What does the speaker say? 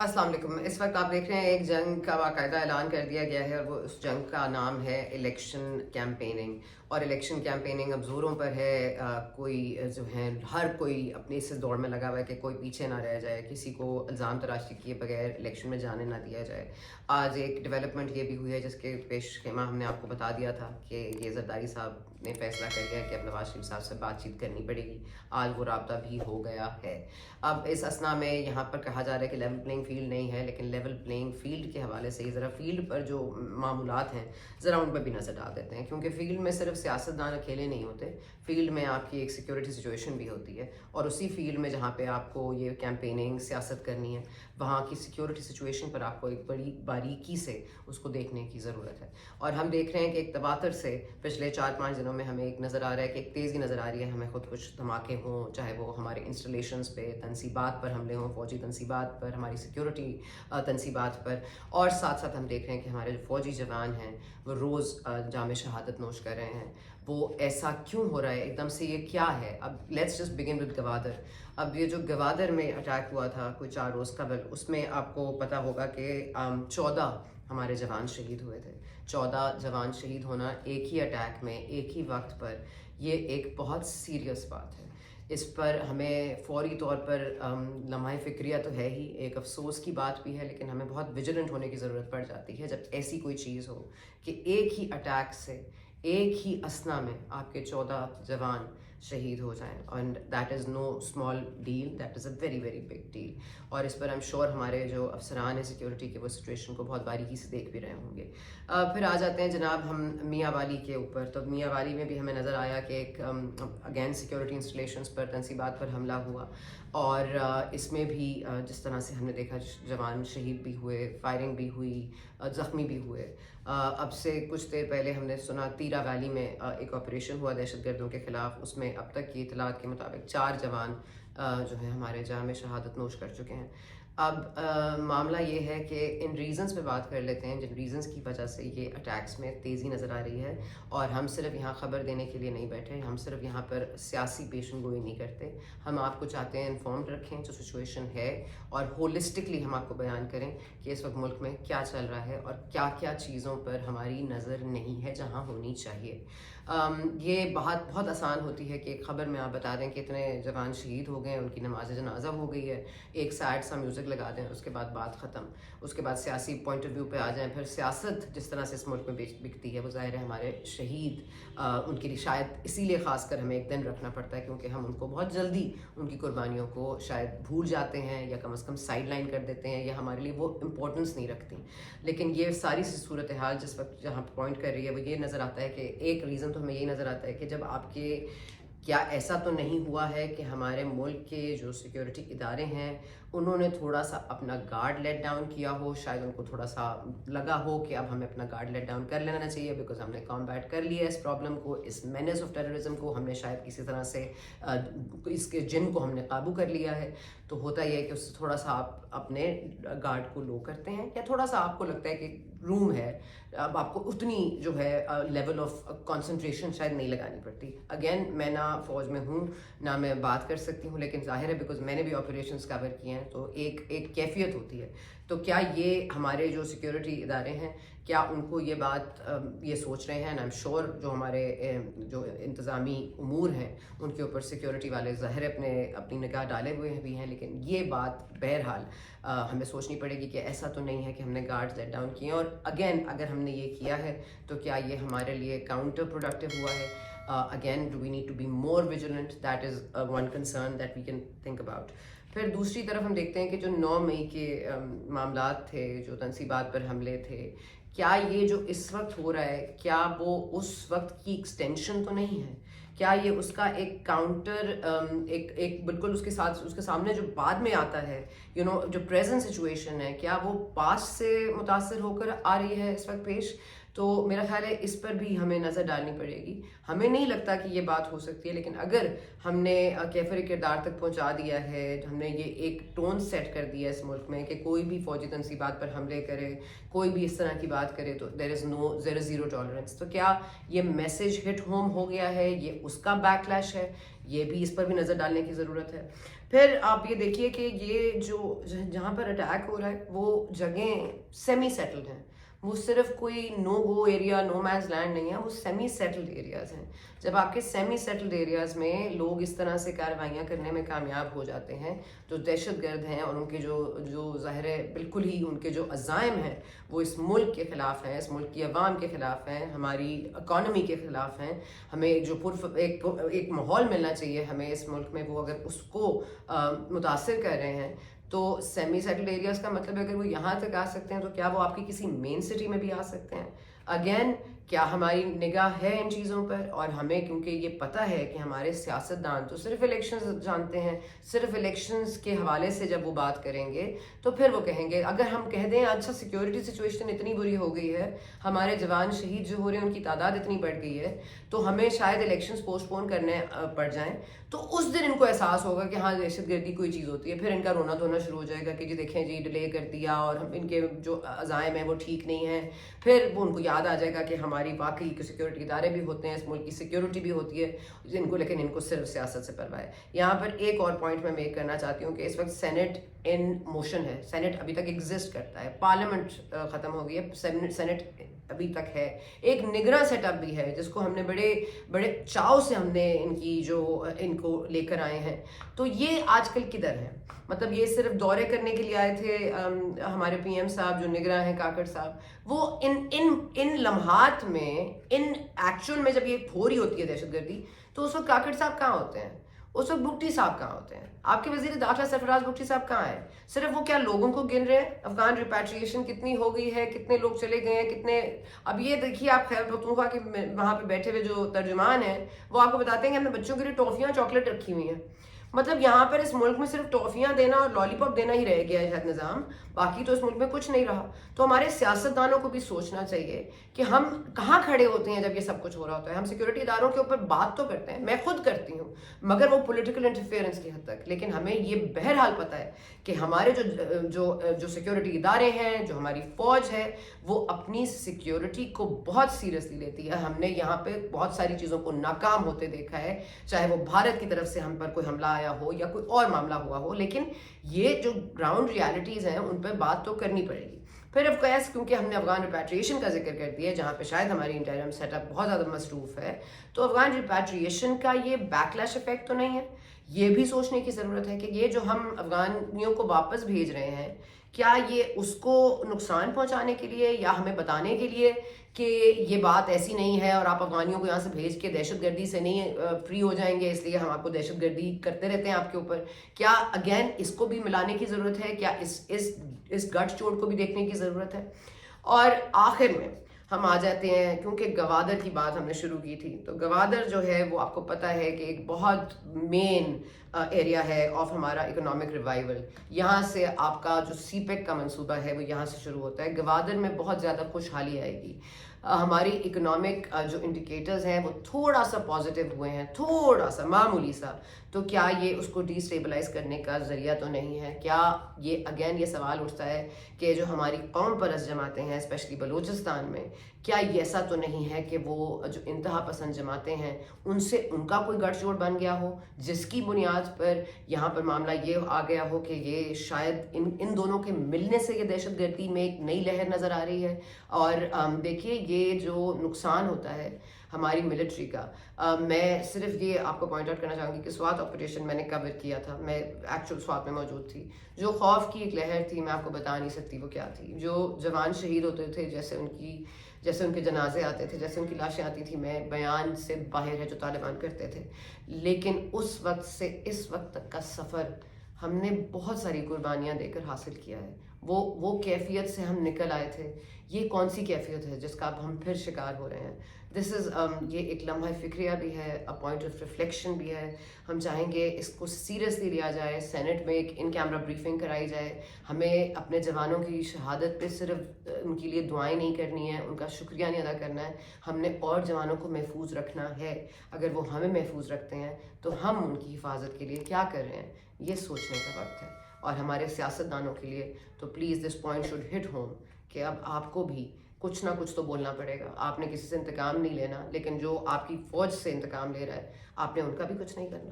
अस्सलाम वालेकुम। इस वक्त आप देख रहे हैं एक जंग का बाकायदा ऐलान कर दिया गया है और वो उस जंग का नाम है इलेक्शन कैंपेनिंग। और इलेक्शन कैंपेनिंग अब ज़ोरों पर है। कोई जो है हर कोई अपने इस दौड़ में लगा हुआ है कि कोई पीछे ना रह जाए, किसी को इल्ज़ाम तराशी किए बगैर इलेक्शन में जाने ना दिया जाए। आज एक डेवलपमेंट ये भी हुई है जिसके पेश खेमा हमने आपको बता दिया था कि ये जरदारी साहब ने फैसला कर लिया कि अब नवाज शरीफ साहब से बातचीत करनी पड़ेगी। आज वो राब्ता भी हो गया है। अब इस असना में यहाँ पर कहा जा रहा है कि लेवल प्लेइंग फील्ड नहीं है, लेकिन लेवल प्लेइंग फील्ड के हवाले से ज़रा फील्ड पर जो मामूलात हैं ज़रा उन पर भी नज़र डाल देते हैं, क्योंकि फील्ड में सिर्फ सियासतदान अकेले नहीं होते। फील्ड में आपकी एक सिक्योरिटी सिचुएशन भी होती है, और उसी फील्ड में जहाँ पे आपको ये कैंपेनिंग सियासत करनी है, वहाँ की सिक्योरिटी सिचुएशन पर आपको एक बड़ी बारीकी से उसको देखने की ज़रूरत है। और हम देख रहे हैं कि एक तबातर से पिछले 4-5 दिनों में हमें एक नज़र आ रहा है कि एक तेज़ी नज़र आ रही है। हमें खुद कुछ धमाके हों, चाहे वो हमारे इंस्टॉलेशंस पे, तनसीबात पर हमले हों, फ़ौजी तनसीबात पर, हमारी सिक्योरिटी तनसीबात पर, और साथ साथ हम देख रहे हैं कि हमारे जो फ़ौजी जवान हैं वो रोज़ जाम शहादत नोश कर रहे हैं। वो ऐसा क्यों हो रहा है एकदम से, ये क्या है? अब let's just begin with Gwadar. अब ये जो गवादर में अटैक हुआ था कोई 4 रोज़ कबल, उसमें आपको पता होगा कि 14 हमारे जवान शहीद हुए थे। 14 जवान शहीद होना एक ही अटैक में, एक ही वक्त पर, ये एक बहुत सीरियस बात है। इस पर हमें फ़ौरी तौर पर लम्हा फ़िक्रिया तो है ही, एक अफ़सोस की बात भी है, लेकिन हमें बहुत विजिलेंट होने की ज़रूरत पड़ जाती है जब ऐसी कोई चीज़ हो कि एक ही अटैक से, एक ही असना में आपके 14 जवान शहीद हो जाएं। And that is know small deal, that is a very very big deal. और इस पर आई एम श्योर हमारे जो अफसरान हैं सिक्योरिटी के, वो सिचुएशन को बहुत बारीकी से देख भी रहे होंगे। फिर आ जाते हैं जनाब हम मियाँ वाली के ऊपर। तो मियाँ वाली में भी हमें नज़र आया कि एक अगेन सिक्योरिटी इंस्टॉलेशंस पर, तनसीबात पर हमला हुआ, और इसमें भी जिस तरह से हमने देखा जवान शहीद भी हुए, फायरिंग भी हुई, ज़ख्मी भी हुए। अब से कुछ देर पहले हमने सुना तीरा वैली में एक ऑपरेशन हुआ दहशतगर्दों के ख़िलाफ़। उसमें अब तक की इतलात के मुताबिक 4 जवान जो है हमारे जाम शहादत नोश कर चुके हैं। अब मामला ये है कि इन रीज़न्स पे बात कर लेते हैं, जिन रीज़न्स की वजह से ये अटैक्स में तेज़ी नज़र आ रही है। और हम सिर्फ यहाँ ख़बर देने के लिए नहीं बैठे, हम सिर्फ यहाँ पर सियासी पेशन गोई नहीं करते। हम आपको चाहते हैं इन्फॉर्म्ड रखें जो सिचुएशन है, और होलिस्टिकली हम आपको बयान करें कि इस वक्त मुल्क में क्या चल रहा है और क्या क्या चीज़ों पर हमारी नज़र नहीं है जहाँ होनी चाहिए। ये बात बहुत आसान होती है कि एक ख़बर में आप बता दें कि इतने जवान शहीद हो गए, उनकी नमाज जनाजा हो गई है, एक सैड सा म्यूज़िक लगा दें, उसके बाद बात ख़त्म। उसके बाद सियासी पॉइंट ऑफ व्यू पे आ जाएं। फिर सियासत जिस तरह से इस मुल्क में बिकती है, वो ज़ाहिर है हमारे शहीद उनके लिए शायद इसीलिए ख़ासकर हमें एक दिन रखना पड़ता है, क्योंकि हम उनको बहुत जल्दी उनकी कुर्बानियों को शायद भूल जाते हैं, या कम अज़ कम साइड लाइन कर देते हैं, या हमारे लिए वो इम्पोर्टेंस नहीं रखती। लेकिन ये सारी सी सूरत हाल जिस वक्त जहाँ पॉइंट कर रही है, वो ये नज़र आता है कि एक रीज़न तो हमें यही नज़र आता है कि जब आपके, क्या ऐसा तो नहीं हुआ है कि हमारे मुल्क के जो सिक्योरिटी इदारे हैं उन्होंने थोड़ा सा अपना गार्ड लेट डाउन किया हो? शायद उनको थोड़ा सा लगा हो कि अब हमें अपना गार्ड लेट डाउन कर लेना चाहिए, बिकॉज हमने कॉम्बैट कर लिया इस प्रॉब्लम को, इस मेनेस ऑफ टेररिज्म को हमने शायद किसी तरह से इसके जिन को हमने काबू कर लिया है। तो होता यह है कि उससे थोड़ा सा आप अपने गार्ड को लो करते हैं, या थोड़ा सा आपको लगता है कि रूम है, अब आपको उतनी जो है लेवल ऑफ कंसंट्रेशन शायद नहीं लगानी पड़ती। अगेन मैं ना फ़ौज में हूँ ना मैं बात कर सकती हूँ, लेकिन ज़ाहिर है बिकॉज मैंने भी ऑपरेशंस कवर किए हैं, तो एक कैफियत होती है। तो क्या ये हमारे जो सिक्योरिटी इदारे हैं, क्या उनको ये बात ये सोच रहे हैं? आई एम श्योर जो हमारे जो इंतज़ामी उमूर हैं उनके ऊपर सिक्योरिटी वाले ज़ाहिर अपनी निगाह डाले हुए भी हैं, लेकिन ये बात बहरहाल हमें सोचनी पड़ेगी कि ऐसा तो नहीं है कि हमने गार्ड्स लेट डाउन किए। और अगेन अगर हमने ये किया है तो क्या ये हमारे लिए काउंटर प्रोडक्टिव हुआ है? Again do we need to be more vigilant? That is one concern that we can think about. फिर दूसरी तरफ हम देखते हैं कि जो 9 मई के मामलात थे, जो तनसीबात पर हमले थे, क्या ये जो इस वक्त हो रहा है, क्या वो उस वक्त की एक्सटेंशन तो नहीं है? क्या ये उसका एक काउंटर एक बिल्कुल उसके साथ उसके सामने जो बाद में आता है, जो प्रेजेंट सिचुएशन है, क्या वो पास्ट से मुतासर होकर आ रही है इस वक्त पेश? तो मेरा ख्याल है इस पर भी हमें नज़र डालनी पड़ेगी। हमें नहीं लगता कि ये बात हो सकती है, लेकिन अगर हमने कैफर किरदार तक पहुंचा दिया है, हमने ये एक टोन सेट कर दिया इस मुल्क में कि कोई भी फ़ौजी तनसीबात पर हमले करे, कोई भी इस तरह की बात करे, तो देयर इज़ ज़ीरो टॉलरेंस। तो क्या ये मैसेज हिट होम हो गया है? ये उसका बैकलैश है? ये भी, इस पर भी नज़र डालने की ज़रूरत है। پھر آپ یہ دیکھیے کہ یہ جو جہاں پر اٹیک ہو رہا ہے وہ جگہیں سیمی سیٹلڈ ہیں، وہ صرف کوئی نو گو ایریا، نو مینز لینڈ نہیں ہے، وہ سیمی سیٹلڈ ایریاز ہیں. جب آپ کے سیمی سیٹلڈ ایریاز میں لوگ اس طرح سے کارروائیاں کرنے میں کامیاب ہو جاتے ہیں، جو دہشت گرد ہیں اور ان کے جو ظاہر ہے بالکل ہی ان کے جو عزائم ہیں وہ اس ملک کے خلاف ہیں، اس ملک کی عوام کے خلاف ہیں، ہماری اکانومی کے خلاف ہیں، ہمیں جو ایک ماحول ملنا چاہیے ہمیں اس ملک میں، وہ اگر اس کو متاثر کر رہے ہیں تو سیمی سیٹلڈ ایریاز کا مطلب ہے اگر وہ یہاں تک آ سکتے ہیں تو کیا وہ آپ کی کسی مین سٹی میں بھی آ سکتے ہیں؟ اگین کیا ہماری نگاہ ہے ان چیزوں پر؟ اور ہمیں کیونکہ یہ پتہ ہے کہ ہمارے سیاستدان تو صرف الیکشنز جانتے ہیں، صرف الیکشنز کے حوالے سے جب وہ بات کریں گے تو پھر وہ کہیں گے اگر ہم کہہ دیں اچھا سیکیورٹی سچویشن اتنی بری ہو گئی ہے، ہمارے جوان شہید جو ہو رہے ہیں ان کی تعداد اتنی بڑھ گئی ہے تو ہمیں شاید الیکشنز پوسٹ پون کرنے پڑ جائیں، تو اس دن ان کو احساس ہوگا کہ ہاں دہشت گردی کوئی چیز ہوتی ہے، پھر ان کا رونا دھونا شروع ہو جائے گا کہ جی دیکھیں جی ڈیلے کر دیا اور ان کے جو عزائم ہیں وہ ٹھیک نہیں ہیں. پھر وہ ان کو یاد آ جائے گا کہ ہماری واقعی سیکیورٹی ادارے بھی ہوتے ہیں، اس ملک کی سیکیورٹی بھی ہوتی ہے ان کو، لیکن ان کو صرف سیاست سے پرواہ ہے. یہاں پر ایک اور پوائنٹ میں میک کرنا چاہتی ہوں کہ اس وقت سینٹ ان موشن ہے، سینٹ ابھی تک ایگزسٹ کرتا ہے، پارلیمنٹ ختم ہو گئی ہے، سینٹ ابھی تک ہے، ایک نگراں سیٹ اپ بھی ہے جس کو ہم نے بڑے چاؤ سے ہم نے ان کو لے کر آئے ہیں. تو یہ آج کل کدھر ہے؟ مطلب یہ صرف دورے کرنے کے لیے آئے تھے ہمارے پی ایم صاحب جو نگراں ہیں کاکڑ صاحب، وہ ان لمحات میں ایکچوئل میں جب یہ ہو رہی ہوتی ہے دہشت گردی تو اس وقت کاکڑ صاحب کہاں ہوتے ہیں؟ اس وقت بگٹی صاحب کہاں ہوتے ہیں؟ آپ کے وزیر داخلہ سرفراز بگٹی صاحب کہاں ہیں؟ صرف وہ کیا لوگوں کو گن رہے ہیں؟ افغان ریپیٹریشن کتنی ہو گئی ہے، کتنے لوگ چلے گئے ہیں، کتنے؟ اب یہ دیکھیے آپ خیر پختونخوا کے وہاں پہ بیٹھے ہوئے جو ترجمان ہیں وہ آپ کو بتاتے ہیں کہ ہم نے بچوں کے لیے ٹافیاں چاکلیٹ رکھی ہوئی ہیں. مطلب یہاں پر اس ملک میں صرف ٹافیاں دینا اور لالی پاپ دینا ہی رہ گیا ہے شاید نظام، باقی تو اس ملک میں کچھ نہیں رہا. تو ہمارے سیاستدانوں کو بھی سوچنا چاہیے کہ ہم کہاں کھڑے ہوتے ہیں جب یہ سب کچھ ہو رہا ہوتا ہے. ہم سیکیورٹی اداروں کے اوپر بات تو کرتے ہیں، میں خود کرتی ہوں، مگر وہ پولیٹیکل انٹرفیئرنس کی حد تک. لیکن ہمیں یہ بہرحال پتہ ہے کہ ہمارے جو سیکیورٹی ادارے ہیں، جو ہماری فوج ہے، وہ اپنی سیکیورٹی کو بہت سیریسلی لیتی ہے. ہم نے یہاں پہ بہت ساری چیزوں کو ناکام ہوتے دیکھا ہے، چاہے وہ بھارت کی طرف سے ہم پر کوئی حملہ آیا ہو یا کوئی اور معاملہ ہوا ہو، لیکن یہ جو گراؤنڈ ریالٹیز ہیں ان پہ بات تو کرنی پڑے گی. پھر آف کورس کیونکہ ہم نے افغان ریپیٹریشن کا ذکر کر دیا جہاں پہ شاید ہماری انٹرم سیٹ اپ بہت زیادہ مصروف ہے، تو افغان ریپیٹریشن کا یہ بیک لیش افیکٹ تو نہیں ہے؟ یہ بھی سوچنے کی ضرورت ہے کہ یہ جو ہم افغانیوں کو واپس بھیج رہے ہیں کیا یہ اس کو نقصان پہنچانے کے لیے یا ہمیں بتانے کے لیے کہ یہ بات ایسی نہیں ہے اور آپ افغانیوں کو یہاں سے بھیج کے دہشت گردی سے نہیں فری ہو جائیں گے، اس لیے ہم آپ کو دہشت گردی کرتے رہتے ہیں آپ کے اوپر؟ کیا اگین اس کو بھی ملانے کی ضرورت ہے؟ کیا اس گٹھ چوٹ کو بھی دیکھنے کی ضرورت ہے؟ اور آخر میں ہم آ جاتے ہیں، کیونکہ گوادر کی بات ہم نے شروع کی تھی، تو گوادر جو ہے وہ آپ کو پتہ ہے کہ ایک بہت مین ایریا ہے آف ہمارا اکنامک ریوائول. یہاں سے آپ کا جو سی پیک کا منصوبہ ہے وہ یہاں سے شروع ہوتا ہے. گوادر میں بہت زیادہ خوشحالی آئے گی. ہماری اکنامک جو انڈیکیٹرز ہیں وہ تھوڑا سا پازیٹیو ہوئے ہیں، تھوڑا سا معمولی سا. تو کیا یہ اس کو ڈی اسٹیبلائز کرنے کا ذریعہ تو نہیں ہے؟ کیا یہ اگین یہ سوال اٹھتا ہے کہ جو ہماری قوم پرست جماعتیں ہیں اسپیشلی بلوچستان میں، کیا یہ ایسا تو نہیں ہے کہ وہ جو انتہا پسند جماعتیں ہیں ان سے ان کا کوئی گٹھ جوڑ بن گیا ہو جس کی بنیاد پر یہاں پر معاملہ یہ آ گیا ہو کہ یہ شاید ان دونوں کے ملنے سے یہ دہشت گردی میں ایک نئی لہر نظر آ رہی ہے؟ اور دیکھیے یہ جو نقصان ہوتا ہے ہماری ملٹری کا، میں صرف یہ آپ کو پوائنٹ آؤٹ کرنا چاہوں گی کہ سوات آپریشن میں نے کور کیا تھا، میں ایکچوئل سوات میں موجود تھی. جو خوف کی ایک لہر تھی میں آپ کو بتا نہیں سکتی وہ کیا تھی. جو جوان شہید ہوتے تھے، جیسے ان کے جنازے آتے تھے، جیسے ان کی لاشیں آتی تھیں، میں بیان سے باہر ہے جو طالبان کرتے تھے. لیکن اس وقت سے اس وقت تک کا سفر ہم نے بہت ساری قربانیاں دے کر حاصل کیا ہے. وہ کیفیت سے ہم نکل آئے تھے. یہ کون سی کیفیت ہے جس کا اب ہم پھر شکار ہو رہے ہیں؟ یہ ایک لمحہ فکریہ بھی ہے، پوائنٹ آف ریفلیکشن بھی ہے. ہم چاہیں گے اس کو سیریسلی لیا جائے، سینٹ میں ایک ان کیمرہ بریفنگ کرائی جائے. ہمیں اپنے جوانوں کی شہادت پہ صرف ان کے لیے دعائیں نہیں کرنی ہے، ان کا شکریہ نہیں ادا کرنا ہے، ہم نے اور جوانوں کو محفوظ رکھنا ہے. اگر وہ ہمیں محفوظ رکھتے ہیں تو ہم ان کی حفاظت کے لیے کیا کر رہے ہیں، یہ سوچنے کا وقت ہے. اور ہمارے سیاستدانوں کے لیے تو please this point should hit home کہ اب آپ کو بھی کچھ نہ کچھ تو بولنا پڑے گا. آپ نے کسی سے انتقام نہیں لینا، لیکن جو آپ کی فوج سے انتقام لے رہا ہے آپ نے ان کا بھی کچھ نہیں کرنا.